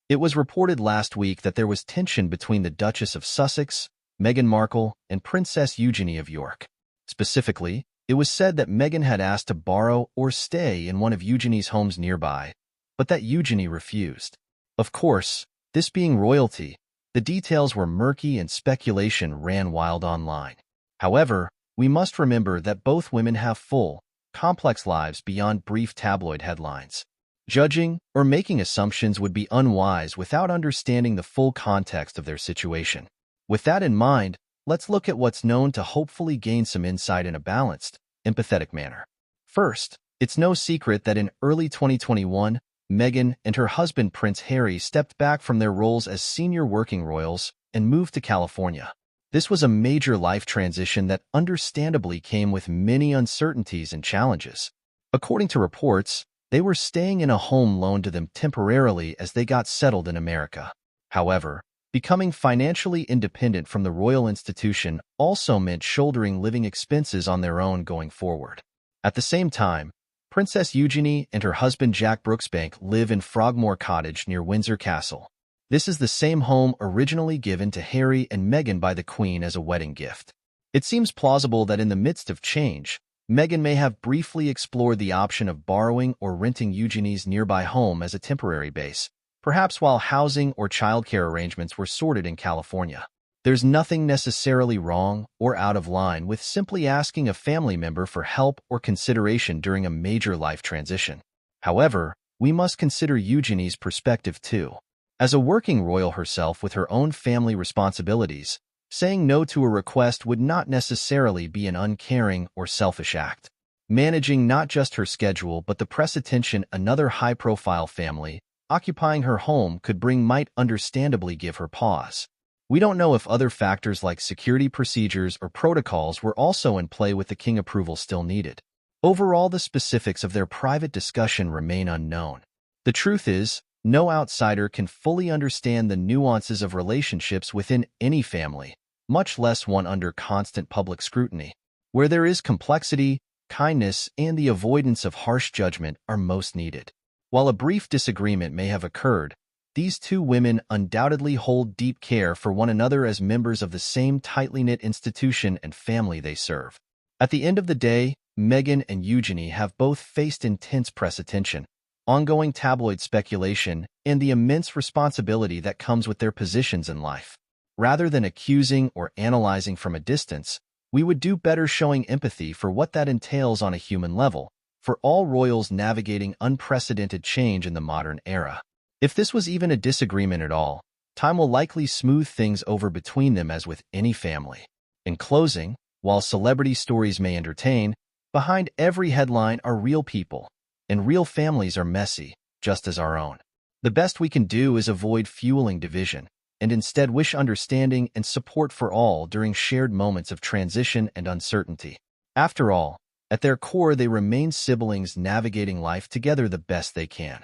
It was reported last week that there was tension between the Duchess of Sussex, Meghan Markle, and Princess Eugenie of York. Specifically, it was said that Meghan had asked to borrow or stay in one of Eugenie's homes nearby, but that Eugenie refused. Of course, this being royalty, the details were murky and speculation ran wild online. However, we must remember that both women have full, complex lives beyond brief tabloid headlines. Judging or making assumptions would be unwise without understanding the full context of their situation. With that in mind, let's look at what's known to hopefully gain some insight in a balanced, empathetic manner. First, it's no secret that in early 2021, Meghan and her husband Prince Harry stepped back from their roles as senior working royals and moved to California. This was a major life transition that understandably came with many uncertainties and challenges. According to reports, they were staying in a home loaned to them temporarily as they got settled in America. However, becoming financially independent from the royal institution also meant shouldering living expenses on their own going forward. At the same time, Princess Eugenie and her husband Jack Brooksbank live in Frogmore Cottage near Windsor Castle. This is the same home originally given to Harry and Meghan by the Queen as a wedding gift. It seems plausible that in the midst of change, Meghan may have briefly explored the option of borrowing or renting Eugenie's nearby home as a temporary base, perhaps while housing or childcare arrangements were sorted in California. There's nothing necessarily wrong or out of line with simply asking a family member for help or consideration during a major life transition. However, we must consider Eugenie's perspective too. As a working royal herself with her own family responsibilities, saying no to a request would not necessarily be an uncaring or selfish act. Managing not just her schedule but the press attention another high-profile family occupying her home could bring might understandably give her pause. We don't know if other factors like security procedures or protocols were also in play with the king approval still needed. Overall, the specifics of their private discussion remain unknown. The truth is, no outsider can fully understand the nuances of relationships within any family, much less one under constant public scrutiny. Where there is complexity, kindness, and the avoidance of harsh judgment are most needed. While a brief disagreement may have occurred, these two women undoubtedly hold deep care for one another as members of the same tightly knit institution and family they serve. At the end of the day, Meghan and Eugenie have both faced intense press attention, ongoing tabloid speculation, and the immense responsibility that comes with their positions in life. Rather than accusing or analyzing from a distance, we would do better showing empathy for what that entails on a human level, for all royals navigating unprecedented change in the modern era. If this was even a disagreement at all, time will likely smooth things over between them as with any family. In closing, while celebrity stories may entertain, behind every headline are real people, and real families are messy, just as our own. The best we can do is avoid fueling division, and instead wish understanding and support for all during shared moments of transition and uncertainty. After all, at their core they remain siblings navigating life together the best they can.